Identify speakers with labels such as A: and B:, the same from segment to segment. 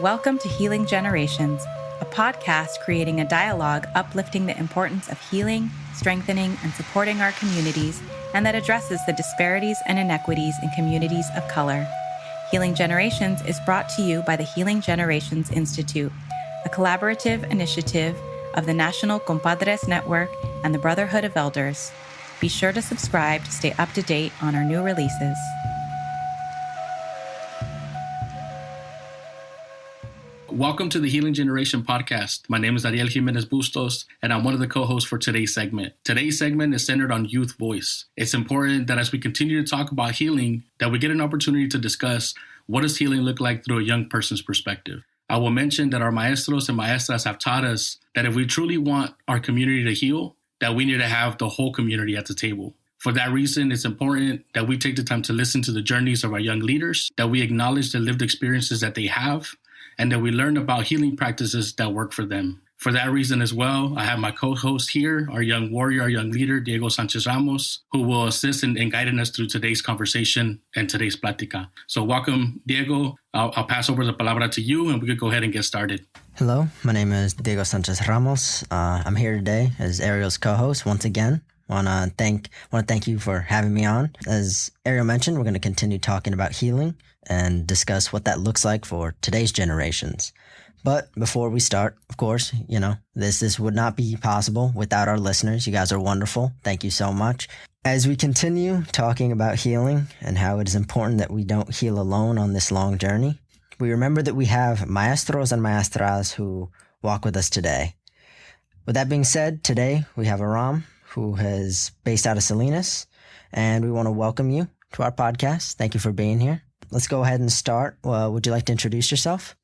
A: Welcome to Healing Generations, a podcast creating a dialogue uplifting the importance of healing, strengthening, and supporting our communities, and that addresses the disparities and inequities in communities of color. Healing Generations is brought to you by the Healing Generations Institute, a collaborative initiative of the National Compadres Network and the Brotherhood of Elders. Be sure to subscribe to stay up to date on our new releases.
B: Welcome to the Healing Generation podcast. My name is Ariel Jimenez Bustos, and I'm one of the co-hosts for today's segment. Today's segment is centered on youth voice. It's important that as we continue to talk about healing, that we get an opportunity to discuss what does healing look like through a young person's perspective. I will mention that our maestros and maestras have taught us that if we truly want our community to heal, that we need to have the whole community at the table. For that reason, it's important that we take the time to listen to the journeys of our young leaders, that we acknowledge the lived experiences that they have, and that we learn about healing practices that work for them. For that reason as well, I have my co-host here, our young warrior, our young leader, Diego Sanchez Ramos, who will assist in guiding us through today's conversation and today's plática. So welcome, Diego. I'll pass over the palabra to you, and we could go ahead and get started.
C: Hello, my name is Diego Sanchez Ramos. I'm here today as Ariel's co-host once again. Want to thank you for having me on. As Ariel mentioned, we're going to continue talking about healing and discuss what that looks like for today's generations. But before we start, of course, this would not be possible without our listeners. You guys are wonderful. Thank you so much. As we continue talking about healing and how it is important that we don't heal alone on this long journey, we remember that we have maestros and maestras who walk with us today. With that being said, today we have Airam, who is based out of Salinas, and we want to welcome you to our podcast. Thank you for being here. Let's go ahead and start. Would you like to introduce yourself?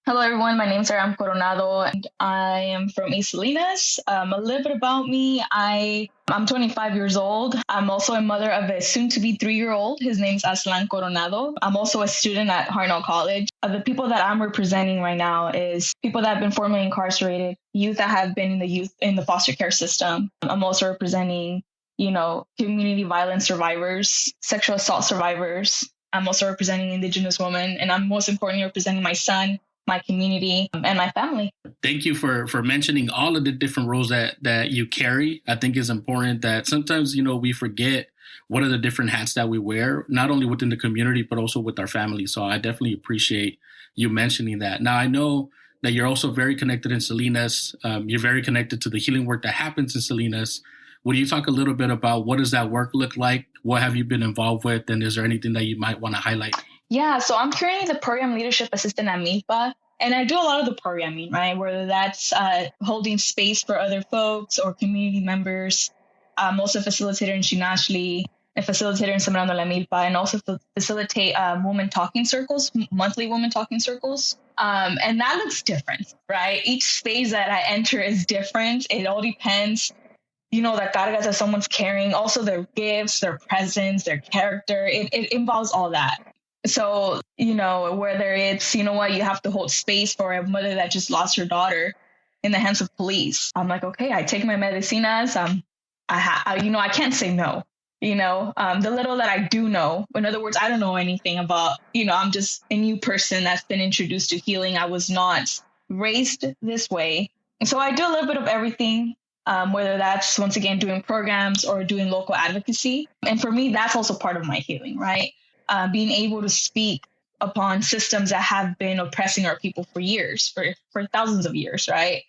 D: Hello, everyone. My name is Airam Coronado, and I am from East Salinas. A little bit about me. I'm 25 years old. I'm also a mother of a soon-to-be 3-year-old. His name's Aslan Coronado. I'm also a student at Coronado College. The people that I'm representing right now is people that have been formerly incarcerated, youth that have been in the foster care system. I'm also representing, community violence survivors, sexual assault survivors. I'm also representing Indigenous women, and I'm most importantly representing my son, my community, and my family.
B: Thank you for mentioning all of the different roles that you carry. I think it's important that sometimes, we forget what are the different hats that we wear, not only within the community, but also with our family. So I definitely appreciate you mentioning that. Now, I know that you're also very connected in Salinas. You're very connected to the healing work that happens in Salinas. Would you talk a little bit about what does that work look like? What have you been involved with? And is there anything that you might want to highlight?
D: Yeah, so I'm currently the program leadership assistant at MILPA, and I do a lot of the programming, right? Whether that's holding space for other folks or community members. I'm also a facilitator in Chinashli, a facilitator in Sembrando la Milpa, and also facilitate women talking circles, monthly women talking circles. And that looks different, right? Each space that I enter is different. It all depends. The cargas that someone's carrying, also their gifts, their presence, their character, it involves all that. So, whether it's, you have to hold space for a mother that just lost her daughter in the hands of police. I'm like, okay, I take my medicinas. I can't say no, the little that I do know. In other words, I don't know anything about, I'm just a new person that's been introduced to healing. I was not raised this way. And so I do a little bit of everything. Whether that's, once again, doing programs or doing local advocacy. And for me, that's also part of my healing, right? Being able to speak upon systems that have been oppressing our people for years, for thousands of years, right?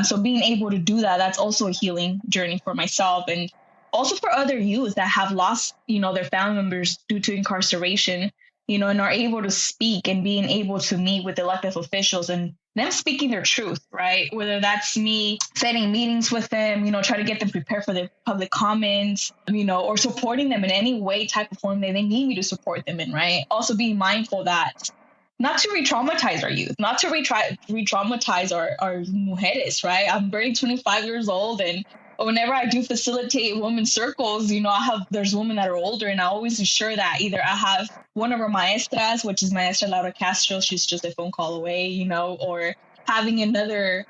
D: So being able to do that, that's also a healing journey for myself and also for other youth that have lost, their family members due to incarceration, and are able to speak and being able to meet with elected officials and them speaking their truth, right? Whether that's me setting meetings with them, try to get them prepared for their public comments, or supporting them in any way, type of form that they need me to support them in, right? Also being mindful that not to re-traumatize our youth, not to re-traumatize our mujeres, right? I'm barely 25 years old, and whenever I do facilitate women's circles, there's women that are older, and I always ensure that either I have one of our maestras, which is Maestra Laura Castro, she's just a phone call away, or having another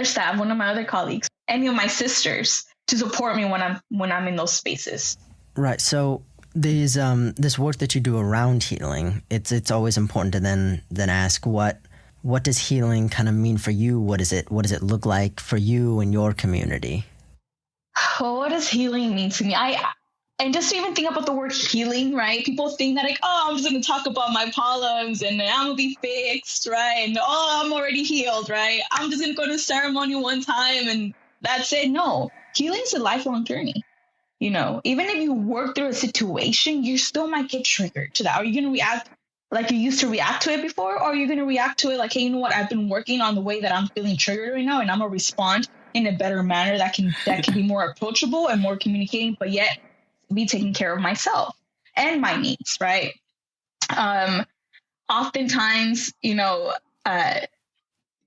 D: staff, one of my other colleagues, any of my sisters to support me when I'm in those spaces.
C: Right. So These this work that you do around healing, it's always important to then ask what does healing kind of mean for you? What does it look like for you and your community?
D: Well, what does healing mean to me? And just to even think about the word healing, right? People think that like, oh, I'm just going to talk about my problems and I'm going to be fixed, right? And oh, I'm already healed, right? I'm just going to go to the ceremony one time and that's it. No, healing is a lifelong journey. You know, even if you work through a situation, you still might get triggered to that. Are you going to react like you used to react to it before? Or are you going to react to it like, hey, you know what? I've been working on the way that I'm feeling triggered right now and I'm going to respond in a better manner that can be more approachable and more communicating, but yet be taking care of myself and my needs, right? Oftentimes, you know,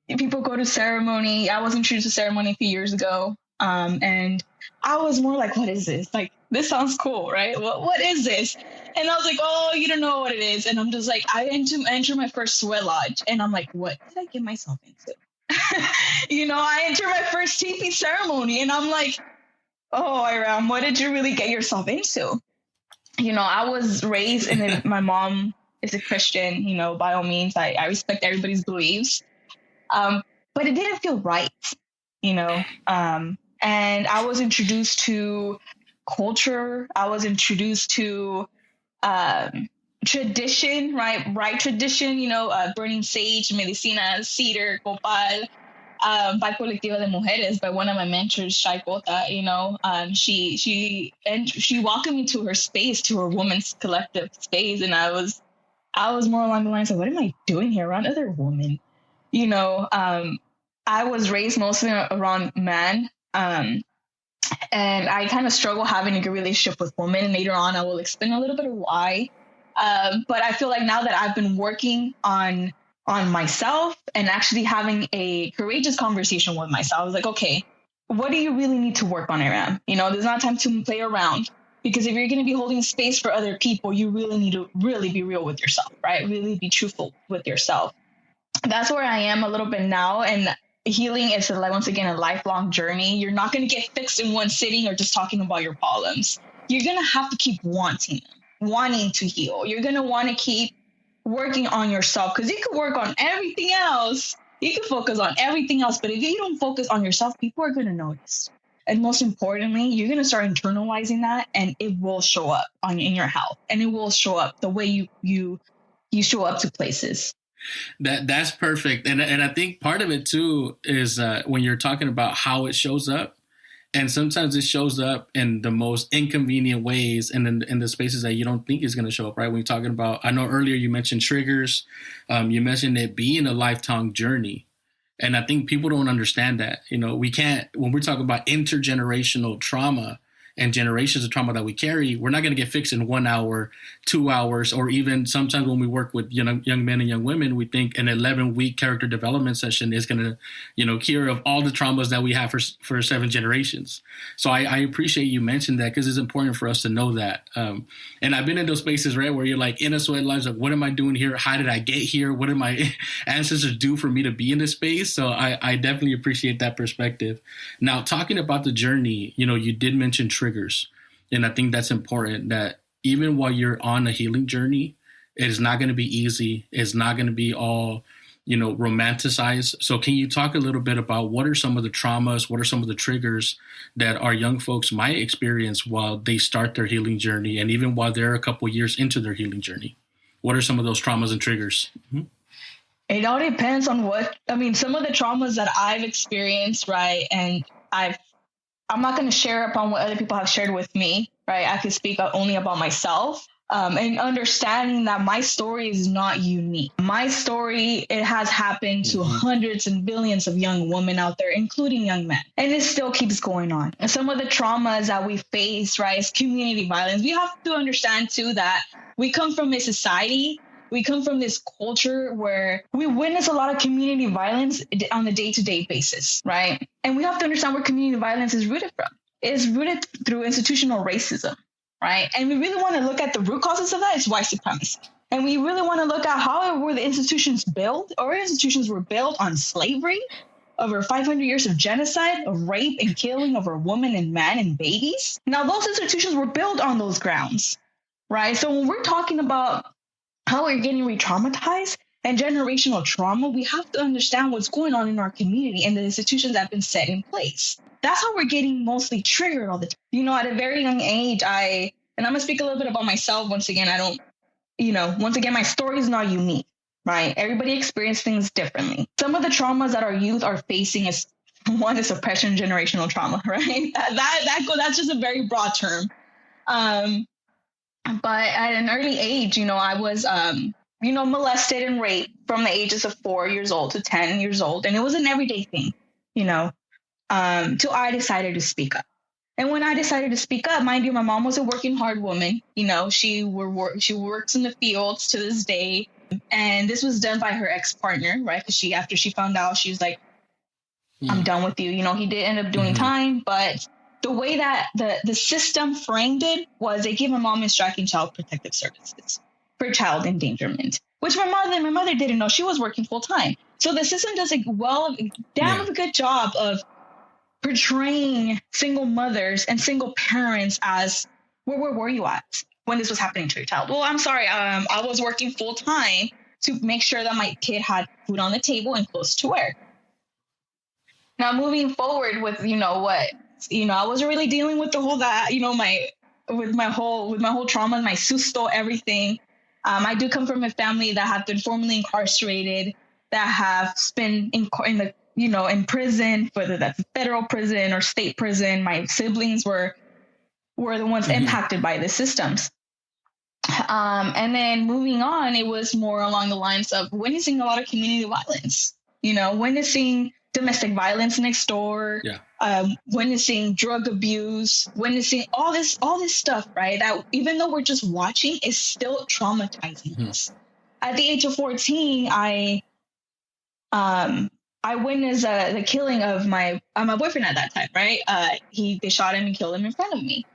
D: people go to ceremony. I was introduced to ceremony a few years ago, and I was more like, what is this? Like, this sounds cool, right? What is this? And I was like, oh, you don't know what it is. And I'm just like, I enter my first sweat lodge, and I'm like, what did I get myself into? You know, I enter my first teepee ceremony, and I'm like, oh, Airam, what did you really get yourself into? You know, I was raised and my mom is a Christian, you know, by all means, I respect everybody's beliefs. But it didn't feel right, you know, and I was introduced to culture. I was introduced to tradition, right tradition, you know, burning sage, medicina, cedar, copal, by Colectiva de Mujeres, by one of my mentors, Shai Cota, you know, she welcomed me to her space, to her women's collective space. And I was more along the lines of, what am I doing here around other women? You know, I was raised mostly around men. And I kind of struggle having a good relationship with women. And later on, I will explain a little bit of why. But I feel like now that I've been working on myself and actually having a courageous conversation with myself, I was like, okay, what do you really need to work on, Airam? You know, there's not time to play around, because if you're going to be holding space for other people, you really need to really be real with yourself, right? Really be truthful with yourself. That's where I am a little bit now. And healing is once again, a lifelong journey. You're not going to get fixed in one sitting or just talking about your problems. You're going to have to keep wanting to heal. You're going to want to keep working on yourself, because you can work on everything else. You can focus on everything else, but if you don't focus on yourself, people are going to notice. And most importantly, you're going to start internalizing that, and it will show up in your health, and it will show up the way you show up to places.
B: That's perfect. And I think part of it too is when you're talking about how it shows up. And sometimes it shows up in the most inconvenient ways and in the spaces that you don't think is going to show up, right? When you're talking about, I know earlier you mentioned triggers. You mentioned it being a lifetime journey. And I think people don't understand that. You know, we can't, when we're talking about intergenerational trauma and generations of trauma that we carry, we're not going to get fixed in 1 hour, 2 hours, or even sometimes when we work with young men and young women, we think an 11-week character development session is going to, you know, cure of all the traumas that we have for 7 generations. So I appreciate you mentioned that, because it's important for us to know that. And I've been in those spaces, right, where you're like in a sweat lodge, like, what am I doing here? How did I get here? What did my ancestors do for me to be in this space? So I definitely appreciate that perspective. Now, talking about the journey, you know, you did mention triggers. And I think that's important, that even while you're on a healing journey, it is not going to be easy. It's not going to be all, you know, romanticized. So can you talk a little bit about what are some of the traumas, what are some of the triggers that our young folks might experience while they start their healing journey, and even while they're a couple years into their healing journey? What are some of those traumas and triggers? Mm-hmm.
D: It all depends on some of the traumas that I've experienced, right? And I'm not going to share upon what other people have shared with me, right? I can speak only about myself, and understanding that my story is not unique. My story, it has happened to hundreds and billions of young women out there, including young men. And it still keeps going on. And some of the traumas that we face, right, is community violence. We have to understand too that we come from a society, we come from this culture where we witness a lot of community violence on a day-to-day basis, right? And we have to understand where community violence is rooted from. It's rooted through institutional racism, right? And we really want to look at the root causes of that. It's white supremacy. And we really want to look at how were the institutions built. Our institutions were built on slavery, over 500 years of genocide, of rape and killing of our women and men and babies. Now, those institutions were built on those grounds. right? So when we're talking about how we're getting re-traumatized and generational trauma, we have to understand what's going on in our community and the institutions that have been set in place. That's how we're getting mostly triggered all the time. You know, at a very young age, and I'm going to speak a little bit about myself. Once again, my story is not unique, right? Everybody experiences things differently. Some of the traumas that our youth are facing is one is suppression, generational trauma, right? That's just a very broad term. But at an early age, I was, molested and raped from the ages of 4 years old to 10 years old. And it was an everyday thing, till I decided to speak up. And when I decided to speak up, mind you, my mom was a working hard woman. She works in the fields to this day. And this was done by her ex-partner, right? Because after she found out, she was like, I'm done with you. He did end up doing time, but the way that the system framed it was they gave my mom and striking child protective services for child endangerment, which my mother didn't know. She was working full time. So the system does a good job of portraying single mothers and single parents as, where were you at when this was happening to your child? Well, I'm sorry. I was working full time to make sure that my kid had food on the table and clothes to wear. Now, moving forward with, I wasn't really dealing with the whole my whole trauma, my susto, everything. I do come from a family that have been formerly incarcerated, that have been in prison, whether that's federal prison or state prison. My siblings were the ones impacted by the systems. And then moving on, it was more along the lines of witnessing a lot of community violence, witnessing domestic violence next door, witnessing drug abuse, witnessing all this stuff, right? That even though we're just watching, is still traumatizing us. At the age of 14, I witnessed the killing of my boyfriend at that time, right? They shot him and killed him in front of me.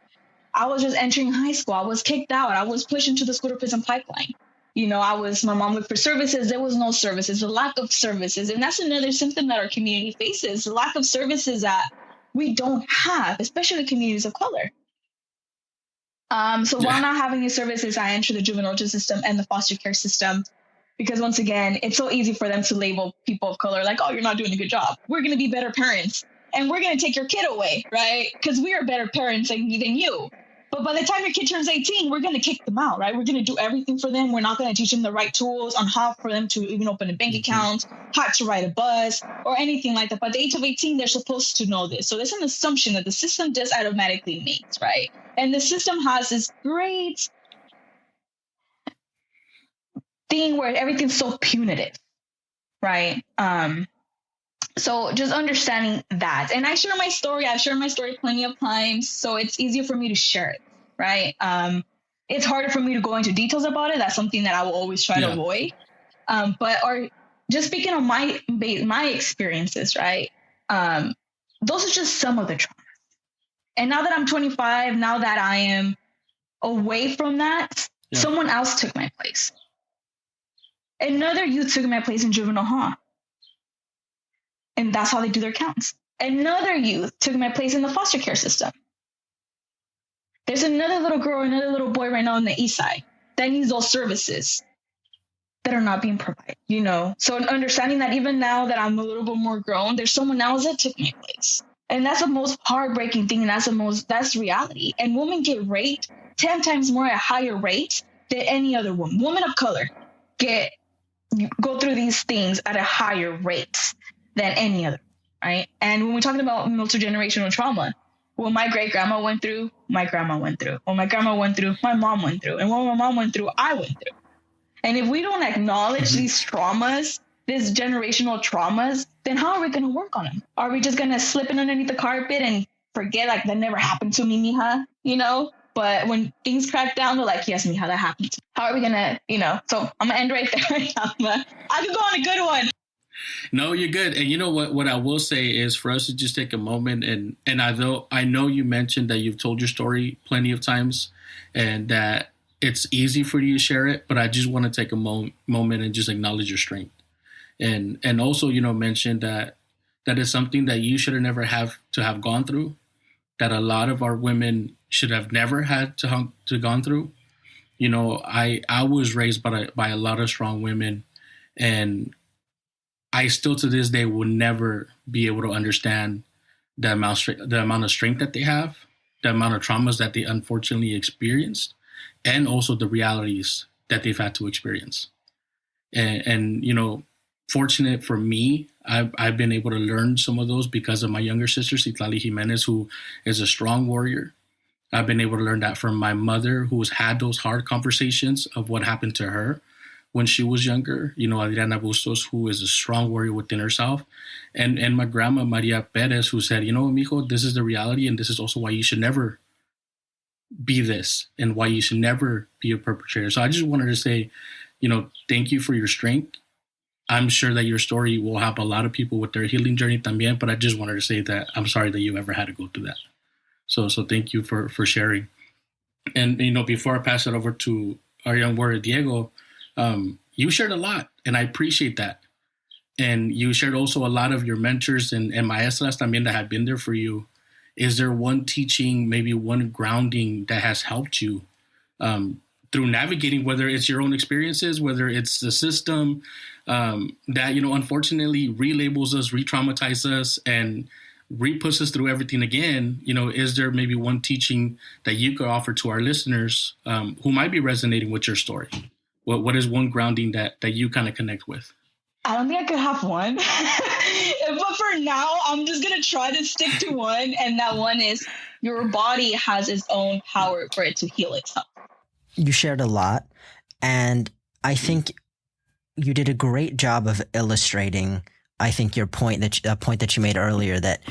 D: I was just entering high school. I was kicked out. I was pushed into the school to prison pipeline. My mom looked for services. There was no services, the lack of services. And that's another symptom that our community faces, the lack of services that we don't have, especially the communities of color. While not having these services, I entered the juvenile justice system and the foster care system, because once again, it's so easy for them to label people of color like, oh, you're not doing a good job. We're going to be better parents and we're going to take your kid away, right? Because we are better parents than you. But by the time your kid turns 18, we're going to kick them out, right? We're going to do everything for them. We're not going to teach them the right tools on how for them to even open a bank account, how to ride a bus, or anything like that. By the age of 18, they're supposed to know this. So there's an assumption that the system just automatically makes, right? And the system has this great thing where everything's so punitive, right? So just understanding that. And I share my story. I've shared my story plenty of times, so it's easier for me to share it, right? It's harder for me to go into details about it. That's something that I will always try to avoid. Just speaking on my experiences, right? Those are just some of the traumas. And now that I'm 25, now that I am away from that, someone else took my place. Another youth took my place in juvenile hall. And that's how they do their counts. Another youth took my place in the foster care system. There's another little girl, another little boy right now on the east side that needs those services that are not being provided, So understanding that even now that I'm a little bit more grown, there's someone else that took my place. And that's the most heartbreaking thing. And that's reality. And women get raped 10 times more at a higher rate than any other woman. Women of color go through these things at a higher rate than any other, right? And when we're talking about multi-generational trauma, what my great-grandma went through, my grandma went through. What my grandma went through, my mom went through. And what my mom went through, I went through. And if we don't acknowledge these traumas, these generational traumas, then how are we going to work on them? Are we just going to slip it underneath the carpet and forget like that never happened to me, mija, But when things crack down, they're like, yes, mija, that happened to me. How are we going to, So I'm going to end right there. I could go on a good one.
B: No, you're good. And you know what I will say is for us to just take a moment and I know you mentioned that you've told your story plenty of times and that it's easy for you to share it, but I just want to take a moment and just acknowledge your strength. And also, mention that is something that you should have never have gone through, that a lot of our women should have never had to gone through. I was raised by a lot of strong women, and I still to this day will never be able to understand the amount of strength that they have, the amount of traumas that they unfortunately experienced, and also the realities that they've had to experience. And fortunate for me, I've been able to learn some of those because of my younger sister, Citlali Jimenez, who is a strong warrior. I've been able to learn that from my mother, who's had those hard conversations of what happened to her when she was younger. Adriana Bustos, who is a strong warrior within herself. And my grandma, Maria Perez, who said, mijo, this is the reality, and this is also why you should never be this and why you should never be a perpetrator. So I just wanted to say, thank you for your strength. I'm sure that your story will help a lot of people with their healing journey también, but I just wanted to say that I'm sorry that you ever had to go through that. So thank you for sharing. And, before I pass it over to our young warrior, Diego, you shared a lot, and I appreciate that. And you shared also a lot of your mentors and maestras también that have been there for you. Is there one teaching, maybe one grounding that has helped you through navigating, whether it's your own experiences, whether it's the system that, unfortunately relabels us, re-traumatizes us, and re-puts us through everything again? Is there maybe one teaching that you could offer to our listeners who might be resonating with your story? What is one grounding that you kind of connect with?
D: I don't think I could have one. But for now, I'm just going to try to stick to one. And that one is your body has its own power for it to heal itself.
C: You shared a lot. And I think you did a great job of illustrating, I think, a point that you made earlier, that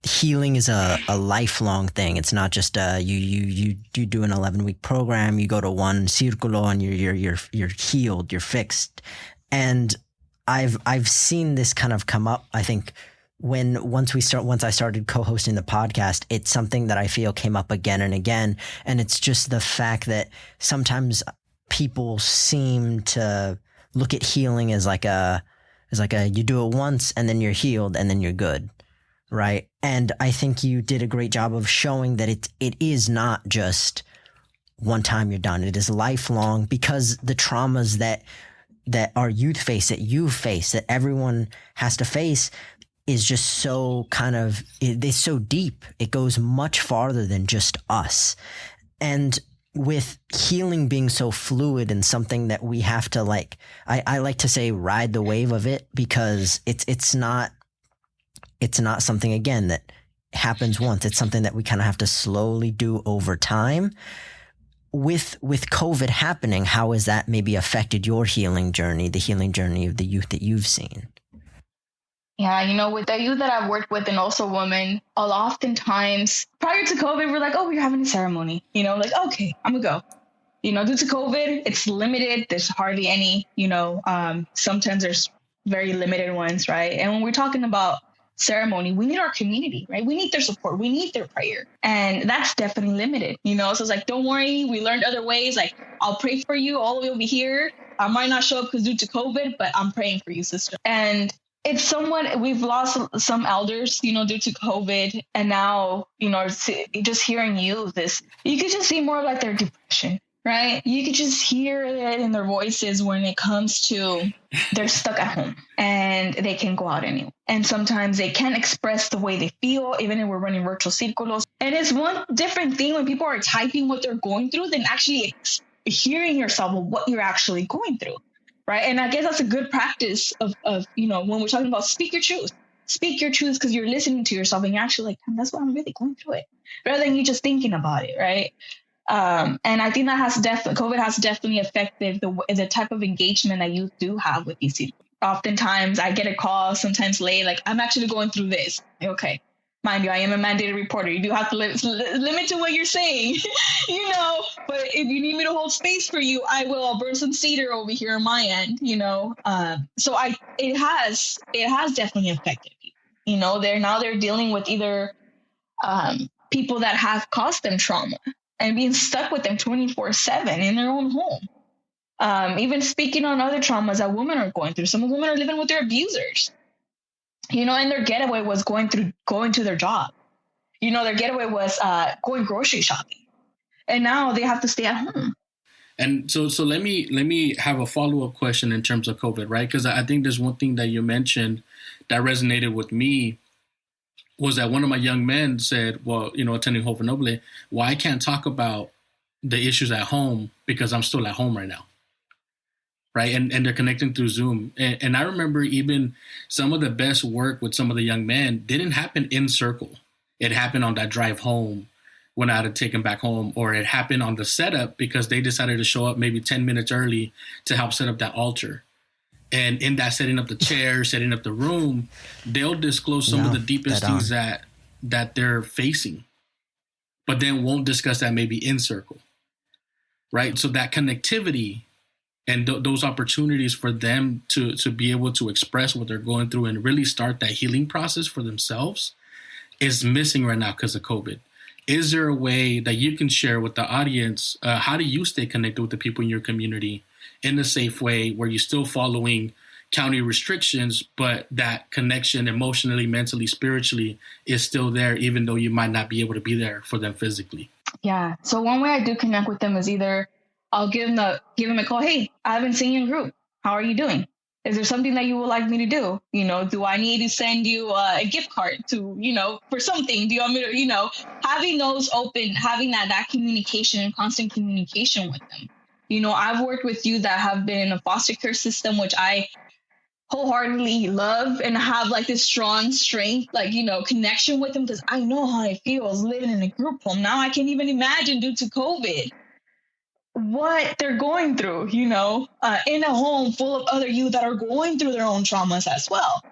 C: healing is a lifelong thing. It's not just you do an 11-week program, you go to one círculo and you're healed, you're fixed. And I've seen this kind of come up. I think once I started co-hosting the podcast, it's something that I feel came up again and again. And it's just the fact that sometimes people seem to look at healing as like you do it once and then you're healed and then you're good. Right. And I think you did a great job of showing that it is not just one time you're done. It is lifelong, because the traumas that our youth face, that you face, that everyone has to face, is just so it's so deep. It goes much farther than just us. And with healing being so fluid and something that we have to I like to say ride the wave of it, because it's not something, again, that happens once. It's something that we kind of have to slowly do over time. With COVID happening, how has that maybe affected your healing journey, the healing journey of the youth that you've seen?
D: Yeah, with the youth that I've worked with, and also women, oftentimes prior to COVID, we're like, oh, we're having a ceremony, okay, I'm gonna go. Due to COVID, it's limited. There's hardly any, sometimes there's very limited ones, right? And when we're talking about ceremony, we need our community, right? We need their support. We need their prayer. And that's definitely limited, so it's like, don't worry. We learned other ways. Like, I'll pray for you. All of you will be here. I might not show up because due to COVID, but I'm praying for you, sister. And it's somewhat, we've lost some elders, due to COVID. And now, just hearing you could just see more of like their depression, right? You could just hear it in their voices when it comes to they're stuck at home and they can't go out anymore. And sometimes they can't express the way they feel, even if we're running virtual círculos. And it's one different thing when people are typing what they're going through than actually hearing yourself of what you're actually going through, right? And I guess that's a good practice of when we're talking about speak your truth because you're listening to yourself and you're actually like, that's what I'm really going through it, rather than you just thinking about it, right? And I think that COVID has definitely affected the type of engagement that you do have with these people. Oftentimes I get a call sometimes late, like, I'm actually going through this. Okay. Mind you, I am a mandated reporter. You do have to limit to what you're saying, but if you need me to hold space for you, I will. I'll burn some cedar over here on my end, so it has definitely affected people. They're dealing with either people that have caused them trauma and being stuck with them 24/7 in their own home. Even speaking on other traumas that women are going through. Some women are living with their abusers, and their getaway was going to their job. Their getaway was going grocery shopping. And now they have to stay at home.
B: And so let me have a follow-up question in terms of COVID, right? Because I think there's one thing that you mentioned that resonated with me was that one of my young men said, well, attending Hope Noble, well, I can't talk about the issues at home because I'm still at home right now. Right. And they're connecting through Zoom. And I remember even some of the best work with some of the young men didn't happen in circle. It happened on that drive home when I had to take them back home, or it happened on the setup because they decided to show up maybe 10 minutes early to help set up that altar. And in that setting up the chair, setting up the room, they'll disclose some of the deepest things that they're facing, but then won't discuss that maybe in circle. Right. So that connectivity and those opportunities for them to be able to express what they're going through and really start that healing process for themselves is missing right now because of COVID. Is there a way that you can share with the audience? How do you stay connected with the people in your community in a safe way where you're still following county restrictions, but that connection emotionally, mentally, spiritually is still there, even though you might not be able to be there for them physically?
D: Yeah. So one way I do connect with them is either I'll give them a call. Hey, I haven't seen you in group. How are you doing? Is there something that you would like me to do? Do I need to send you a gift card to, for something? Do you want me to, having that communication and constant communication with them. I've worked with youth that have been in a foster care system, which I wholeheartedly love and have like this strong strength, connection with them because I know how it feels living in a group home. Now I can't even imagine due to COVID what they're going through, in a home full of other youth that are going through their own traumas as well.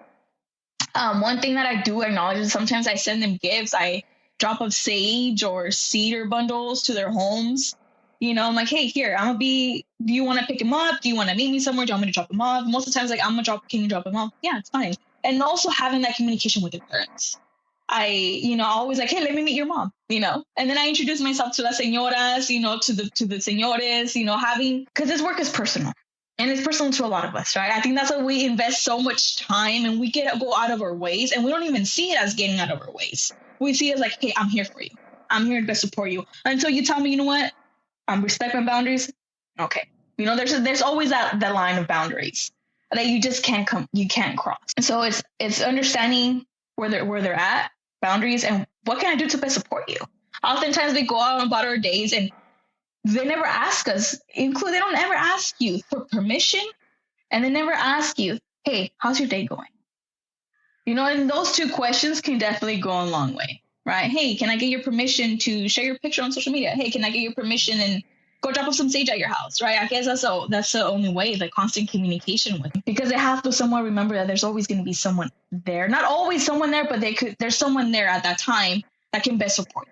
D: One thing that I do acknowledge is sometimes I send them gifts. I drop off sage or cedar bundles to their homes. I'm like, hey, here, do you want to pick them up? Do you want to meet me somewhere? Do you want me to drop them off? Most of the times, can you drop them off? Yeah, it's fine. And also having that communication with their parents. I always like, hey, let me meet your mom, and then I introduce myself to las señoras, to the señores, because this work is personal and it's personal to a lot of us, right? I think that's why we invest so much time and we go out of our ways and we don't even see it as getting out of our ways. We see it as like, hey, I'm here for you. I'm here to support you until you tell me, you know what? Respect my boundaries. Okay. There's always that line of boundaries that you just can't cross. And so it's understanding where they're at, boundaries, and what can I do to best support you? Oftentimes we go out about our days and they never ask us, they don't ever ask you for permission, and they never ask you, hey, how's your day going? And those two questions can definitely go a long way, right? Hey, can I get your permission to share your picture on social media? Hey, can I get your permission and go drop off some sage at your house, right? I guess that's the only way, the constant communication with them. Because they have to somewhat remember that there's always going to be someone there. Not always someone there, but there's someone there at that time that can best support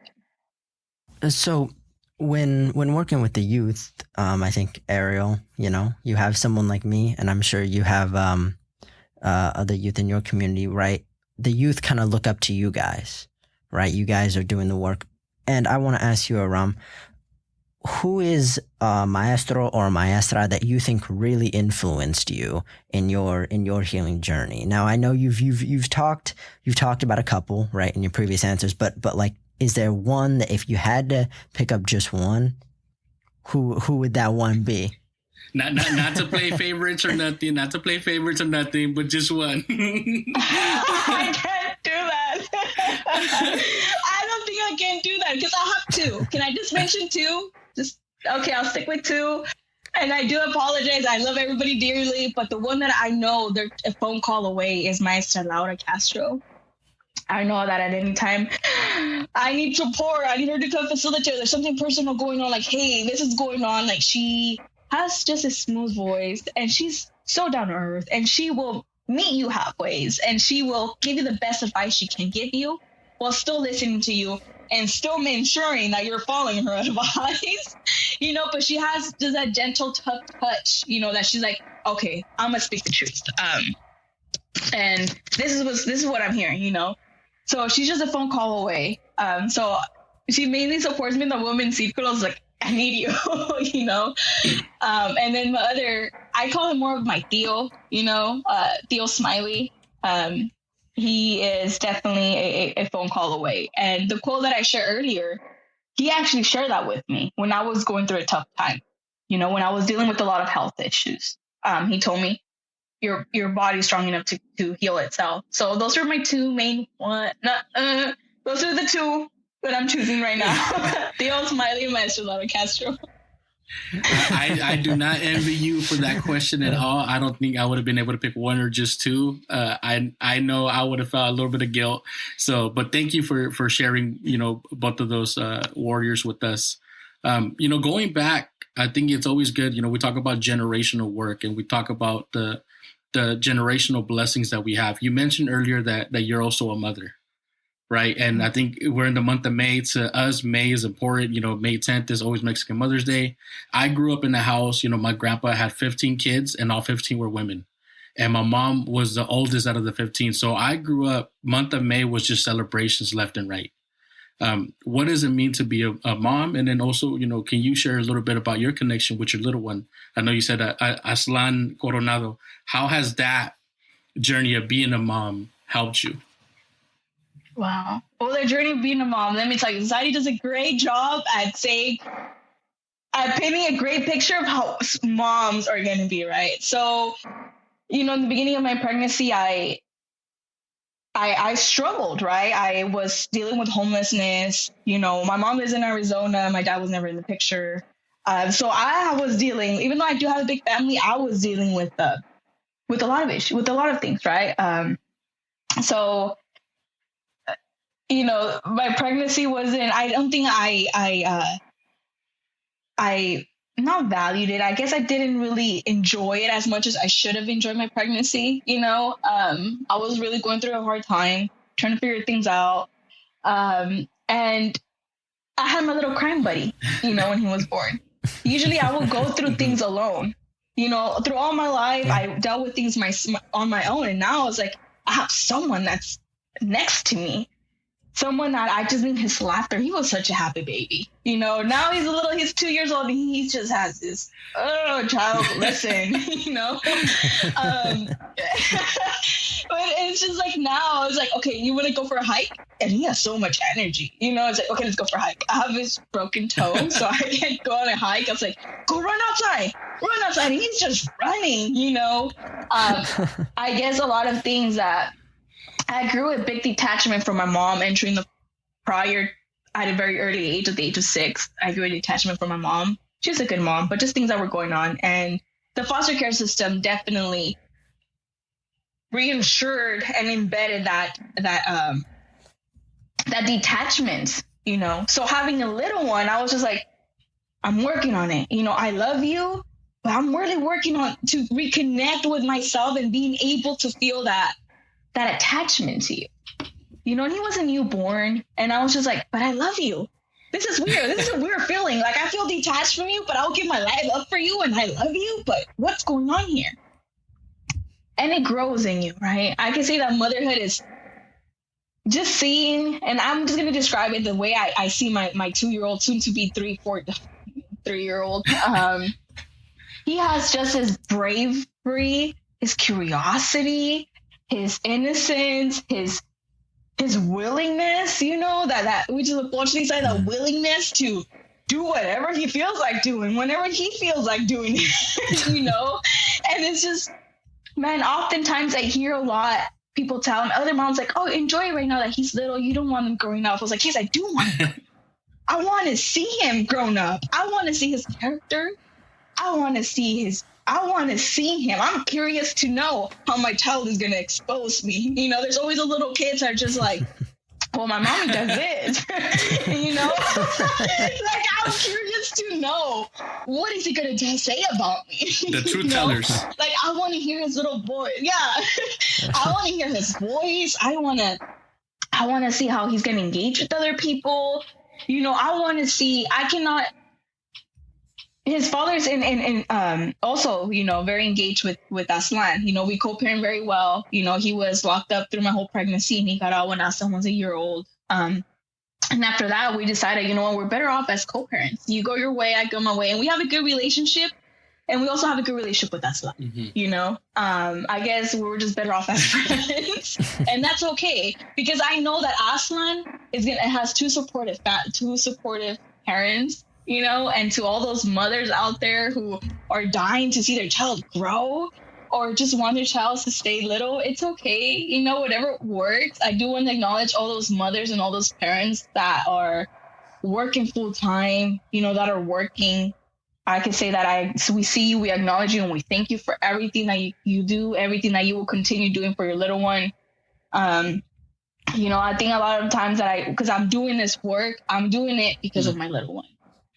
D: them.
C: So when working with the youth, I think, Ariel, you have someone like me, and I'm sure you have other youth in your community, right? The youth kind of look up to you guys, right? You guys are doing the work. And I want to ask you, Airam, who is a maestro or maestra that you think really influenced you in your healing journey? Now, I know you've talked about a couple, right, in your previous answers, but like, is there one that if you had to pick up just one, who would that one be?
B: Not to play favorites or nothing, but just one.
D: I can't do that. I don't think I can do that because I have two. Can I just mention two? Okay, I'll stick with two. And I do apologize. I love everybody dearly, but the one that I know they're a phone call away is Maestra Laura Castro. I know that at any time I need support. I need her to come facilitate. There's something personal going on. Like, hey, this is going on. Like, she has just a smooth voice and she's so down to earth and she will meet you halfway and she will give you the best advice she can give you while still listening to you and still ensuring that you're following her advice, but she has just that gentle, tough touch, that she's like, okay, I'm going to speak the truth. And this is what I'm hearing, So she's just a phone call away. So she mainly supports me in the women's circles, like, I need you, And then I call him more of my tío, Tío Smiley. He is definitely a phone call away. And the quote that I shared earlier, he actually shared that with me when I was going through a tough time. when I was dealing with a lot of health issues. He told me your body's strong enough to heal itself. So those are my two main those are the two that I'm choosing right now. Dios, Smiley, and Maestro Laura Castro.
B: I do not envy you for that question at all. I don't think I would have been able to pick one or just two. I know I would have felt a little bit of guilt. So, but thank you for sharing, both of those warriors with us. Going back, I think it's always good. We talk about generational work, and we talk about the generational blessings that we have. You mentioned earlier that you're also a mother. Right. And I think we're in the month of May. To us, May is important. May 10th is always Mexican Mother's Day. I grew up in a house, my grandpa had 15 kids and all 15 were women. And my mom was the oldest out of the 15. So I grew up, month of May was just celebrations left and right. What does it mean to be a mom? And then also, can you share a little bit about your connection with your little one? I know you said Aslan Coronado. How has that journey of being a mom helped you?
D: Wow. Well, the journey of being a mom, let me tell you, society does a great job at painting a great picture of how moms are going to be, right? So, in the beginning of my pregnancy, I struggled, right? I was dealing with homelessness. My mom lives in Arizona. My dad was never in the picture. So I was dealing, even though I do have a big family, I was dealing with a lot of issues, with a lot of things, right? So my pregnancy wasn't, I don't think I not valued it. I guess I didn't really enjoy it as much as I should have enjoyed my pregnancy. I was really going through a hard time trying to figure things out. And I had my little crime buddy, when he was born. Usually I would go through things alone, through all my life, I dealt with things on my own. And now it's like, I have someone that's next to me. Someone that I just need his laughter. He was such a happy baby. Now he's 2 years old and he just has this, child, listen, But it's just like now it's like, okay, you want to go for a hike? And he has so much energy. It's like, okay, let's go for a hike. I have this broken toe, so I can't go on a hike. I was like, go run outside. And he's just running, I guess a lot of things that I grew a big detachment from my mom entering at a very early age, at the age of 6. I grew a detachment from my mom. She was a good mom, but just things that were going on. And the foster care system definitely reassured and embedded that detachment, So having a little one, I was just like, I'm working on it. I love you, but I'm really working on to reconnect with myself and being able to feel that attachment to you, and he was a newborn and I was just like, but I love you. This is weird. This is a weird feeling. Like I feel detached from you, but I'll give my life up for you and I love you, but what's going on here? And it grows in you, right? I can say that motherhood is just seeing, and I'm just going to describe it the way I see my 2-year-old, soon to be 3-year-old. He has just his bravery, his curiosity, his innocence, his willingness, that which is unfortunately side, that willingness to do whatever he feels like doing, whenever he feels like doing it, And it's just, man, oftentimes I hear a lot people tell him, other moms like, oh, enjoy it right now that he's little. You don't want him growing up. I was like, yes, I do want him. I want to see him grown up. I want to see his character. I want to see him. I'm curious to know how my child is going to expose me. There's always a little kids that are just like, well, my mommy does this, like I'm curious to know, what is he going to say about me?
B: The truth tellers.
D: Like I want to hear his little voice. Yeah. I want to hear his voice. I want to see how he's going to engage with other people. I want to see, his father's also, very engaged with Aslan. We co-parent very well. He was locked up through my whole pregnancy and he got out when Aslan was a year old. And after that, we decided, we're better off as co-parents. You go your way, I go my way. And we have a good relationship. And we also have a good relationship with Aslan. Mm-hmm. I guess we were just better off as friends. And that's okay. Because I know that Aslan has two supportive parents. and to all those mothers out there who are dying to see their child grow or just want their child to stay little, it's okay. Whatever works. I do want to acknowledge all those mothers and all those parents that are working full time, that are working. I can say that we see you, we acknowledge you, and we thank you for everything that you do, everything that you will continue doing for your little one. I think a lot of times because I'm doing this work, I'm doing it because of my little one,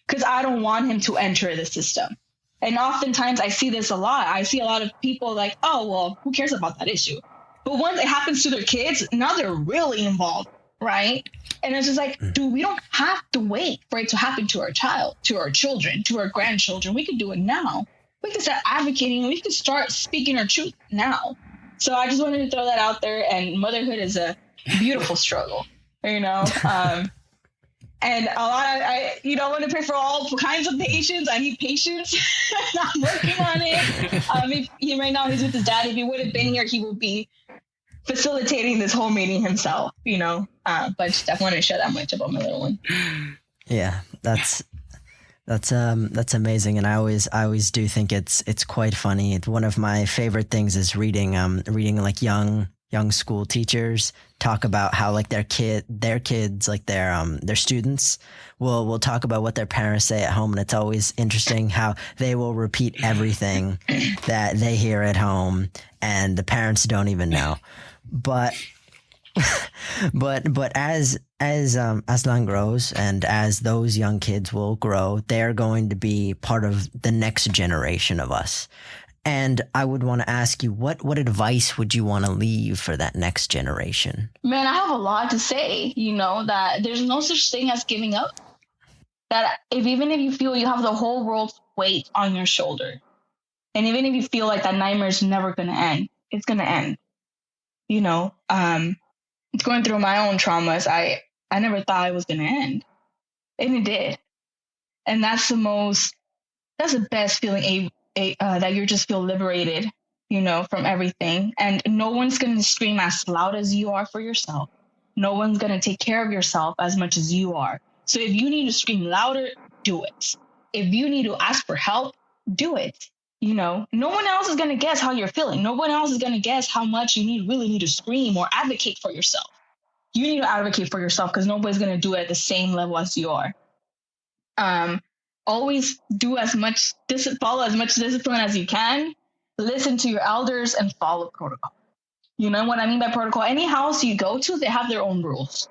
D: because I don't want him to enter the system. And oftentimes I see this a lot. I see a lot of people like, oh, well, who cares about that issue? But once it happens to their kids, now they're really involved, right? And it's just like, dude, we don't have to wait for it to happen to our child, to our children, to our grandchildren. We can do it now. We can start advocating. We can start speaking our truth now. So I just wanted to throw that out there. And motherhood is a beautiful struggle, and a lot of, I want to pray for all kinds of patience. I need patience. I'm working on it. Right now he's with his dad. If he would have been here, he would be facilitating this whole meeting himself, but just I wanted to share that much about my little one.
C: Yeah, that's amazing. And I always do think it's quite funny. One of my favorite things is reading like young school teachers talk about how like their kids, like their students will talk about what their parents say at home. And it's always interesting how they will repeat everything that they hear at home and the parents don't even know. But as Aslan grows and as those young kids will grow, they're going to be part of the next generation of us. And I would want to ask you, what advice would you want to leave for that next generation?
D: Man, I have a lot to say, that there's no such thing as giving up. That even if you feel you have the whole world's weight on your shoulder, and even if you feel like that nightmare is never going to end, it's going to end. Going through my own traumas, I never thought it was going to end. And it did. And that's the best feeling that you just feel liberated, from everything. And no one's going to scream as loud as you are for yourself. No one's going to take care of yourself as much as you are. So if you need to scream louder, do it. If you need to ask for help, do it. No one else is going to guess how you're feeling. No one else is going to guess how much you really need to scream or advocate for yourself. You need to advocate for yourself because nobody's going to do it at the same level as you are. Always do follow as much discipline as you can. Listen to your elders and follow protocol. You know what I mean by protocol? Any house you go to, they have their own rules.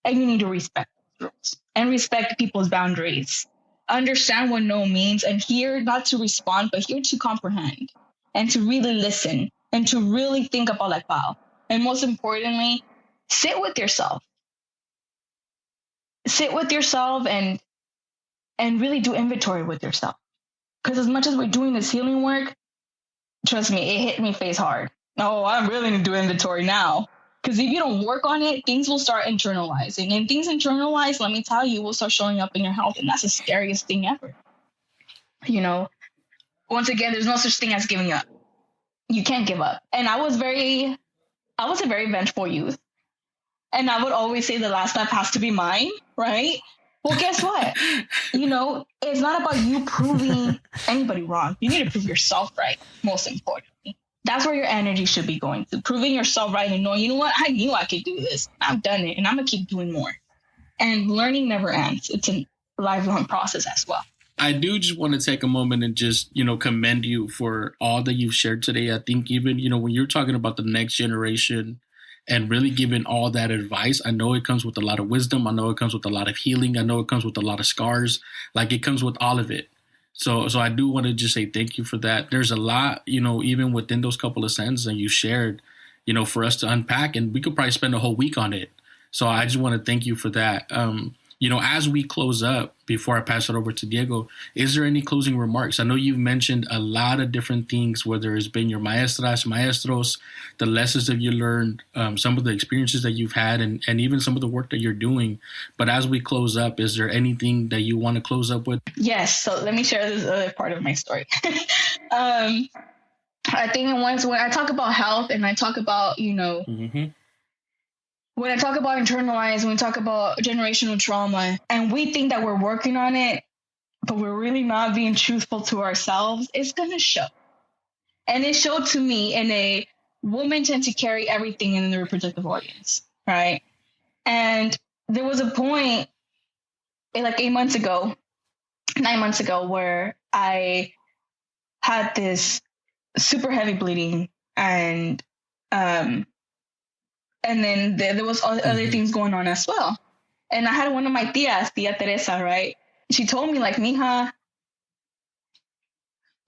D: And you need to respect those rules and respect people's boundaries. Understand what no means and here not to respond, but here to comprehend and to really listen and to really think about like, wow. And most importantly, sit with yourself. Sit with yourself and really do inventory with yourself. Because as much as we're doing this healing work, trust me, it hit me face hard. Oh, I'm really going to do inventory now. Because if you don't work on it, things will start internalizing. And things internalized, let me tell you, will start showing up in your health. And that's the scariest thing ever. Once again, there's no such thing as giving up. You can't give up. And I was a very vengeful youth. And I would always say the last step has to be mine, right? Well, guess what? It's not about you proving anybody wrong. You need to prove yourself right, most importantly. That's where your energy should be going to, proving yourself right and knowing, you know what, I knew I could do this. I've done it, and I'm going to keep doing more. And learning never ends. It's a lifelong process as well.
B: I do just want to take a moment and just, commend you for all that you've shared today. I think even, when you're talking about the next generation and really giving all that advice, I know it comes with a lot of wisdom. I know it comes with a lot of healing. I know it comes with a lot of scars. Like it comes with all of it. So I do want to just say thank you for that. There's a lot, even within those couple of sentences that you shared, for us to unpack, and we could probably spend a whole week on it. So I just want to thank you for that. As we close up, before I pass it over to Diego, is there any closing remarks? I know you've mentioned a lot of different things, whether it's been your maestros, the lessons that you learned, some of the experiences that you've had, and even some of the work that you're doing. But as we close up, is there anything that you want to close up with?
D: Yes. So let me share this other part of my story. I think when I talk about health and I talk about, when I talk about internalized, when we talk about generational trauma, and we think that we're working on it, but we're really not being truthful to ourselves, it's going to show. And it showed to me in a woman tend to carry everything in the reproductive organs, right? And there was a point like 9 months ago, where I had this super heavy bleeding, and then there was other things going on as well. And I had one of my tias, Tia Teresa, right? She told me, like, mija,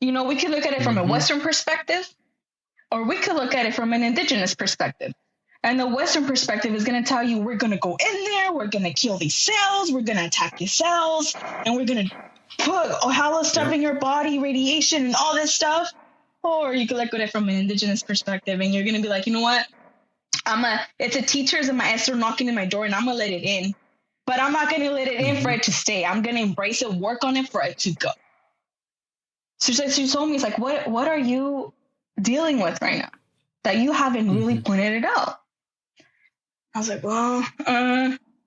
D: we could look at it from a Western perspective, or we could look at it from an indigenous perspective. And the Western perspective is going to tell you, we're going to go in there, we're going to kill these cells, we're going to attack these cells, and we're going to put hollow stuff in your body, radiation and all this stuff. Or you could look at it from an indigenous perspective, and you're going to be like, you know what? It's a teacher's and maestro knocking in my door, and I'm going to let it in. But I'm not going to let it in for it to stay. I'm going to embrace it, work on it for it to go. So she told me, it's like, what are you dealing with right now that you haven't really pointed it out? I was like, well,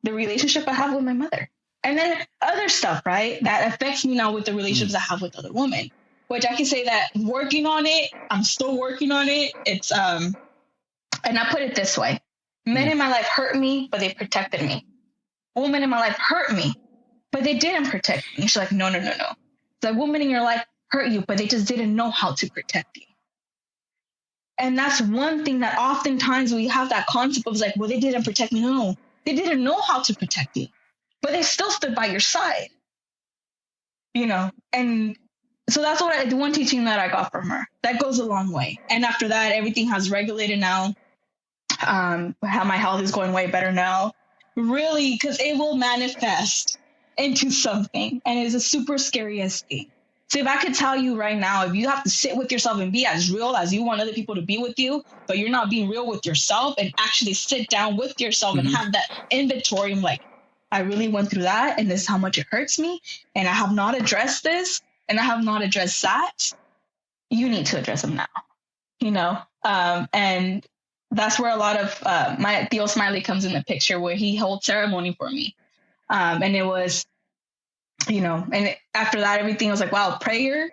D: the relationship I have with my mother. And then other stuff, right, that affects me now with the relationships I have with other women, which I can say that working on it, I'm still working on it. It's, and I put it this way. Men in my life hurt me, but they protected me. Women in my life hurt me, but they didn't protect me. She's like, no. The women in your life hurt you, but they just didn't know how to protect you. And that's one thing that oftentimes we have that concept of, like, well, they didn't protect me. No, they didn't know how to protect you, but they still stood by your side, and so that's the one teaching that I got from her. That goes a long way. And after that, everything has regulated now. How my health is going way better now. Really, because it will manifest into something, and it's a super scariest thing. So if I could tell you right now, if you have to sit with yourself and be as real as you want other people to be with you, but you're not being real with yourself, and actually sit down with yourself and have that inventory, I'm like, I really went through that, and this is how much it hurts me, and I have not addressed this, and I have not addressed that. You need to address them now, and that's where a lot of my Tío Smiley comes in the picture, where he holds ceremony for me. And it was, and after that, everything was like, wow, prayer.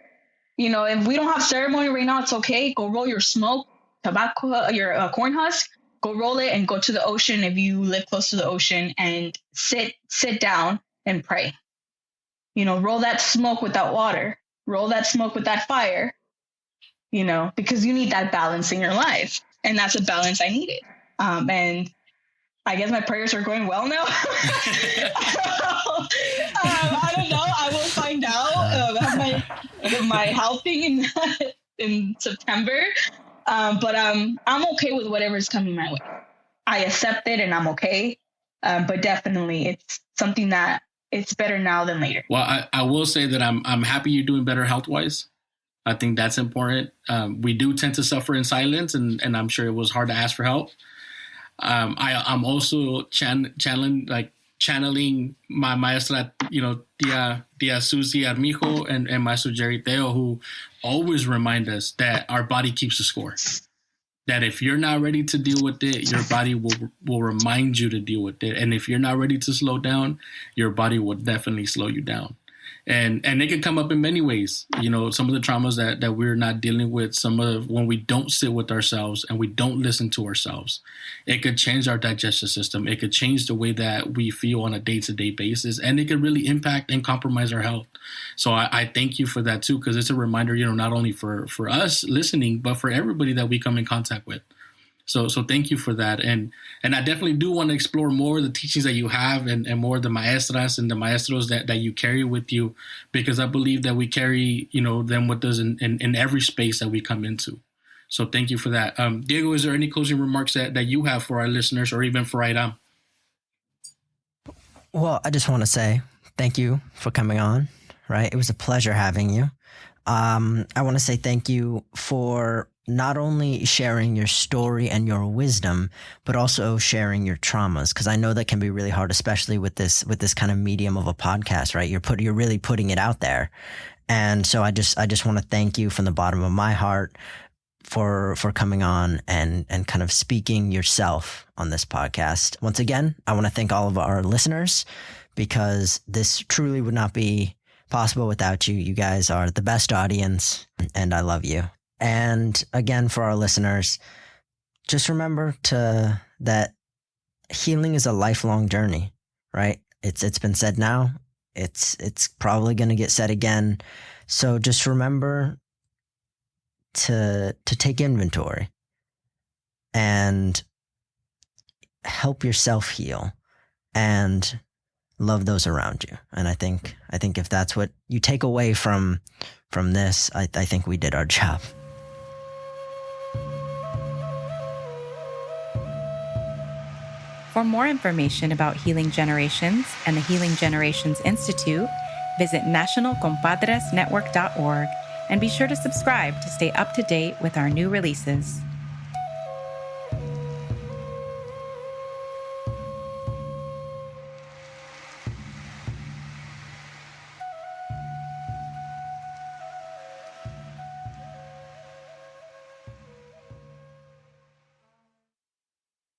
D: If we don't have ceremony right now, it's okay. Go roll your smoke, tobacco, your corn husk, go roll it and go to the ocean if you live close to the ocean, and sit down and pray. Roll that smoke with that water, roll that smoke with that fire, because you need that balance in your life. And that's a balance I needed. And I guess my prayers are going well now. I don't know. I will find out my helping in September. But I'm okay with whatever's coming my way. I accept it, and I'm okay. But definitely it's something that it's better now than later.
B: Well, I will say that I'm happy you're doing better health-wise. I think that's important. We do tend to suffer in silence, and I'm sure it was hard to ask for help. I'm also channeling my maestra, Tia Susie Armijo and Maestro Jerry Teo, who always remind us that our body keeps a score. That if you're not ready to deal with it, your body will remind you to deal with it. And if you're not ready to slow down, your body will definitely slow you down. And it can come up in many ways. Some of the traumas that we're not dealing with, some of when we don't sit with ourselves and we don't listen to ourselves, it could change our digestive system. It could change the way that we feel on a day-to-day basis, and it could really impact and compromise our health. So I thank you for that too, because it's a reminder, not only for us listening, but for everybody that we come in contact with. So thank you for that. And I definitely do want to explore more of the teachings that you have and more of the maestras and the maestros that you carry with you, because I believe that we carry, them with us in every space that we come into. So thank you for that. Diego, is there any closing remarks that you have for our listeners, or even for Airam?
C: Well, I just want to say thank you for coming on, right? It was a pleasure having you. I want to say thank you for not only sharing your story and your wisdom, but also sharing your traumas, because I know that can be really hard, especially with this kind of medium of a podcast, right? You're really putting it out there. And so I just want to thank you from the bottom of my heart for coming on and kind of speaking yourself on this podcast. Once again, I want to thank all of our listeners, because this truly would not be possible without you. You guys are the best audience, and I love you. And again, for our listeners, just remember that healing is a lifelong journey, right? It's been said now. It's probably going to get said again. So just remember to take inventory and help yourself heal and love those around you. And I think if that's what you take away from this, I think we did our job.
A: For more information about Healing Generations and the Healing Generations Institute, visit nationalcompadresnetwork.org and be sure to subscribe to stay up to date with our new releases.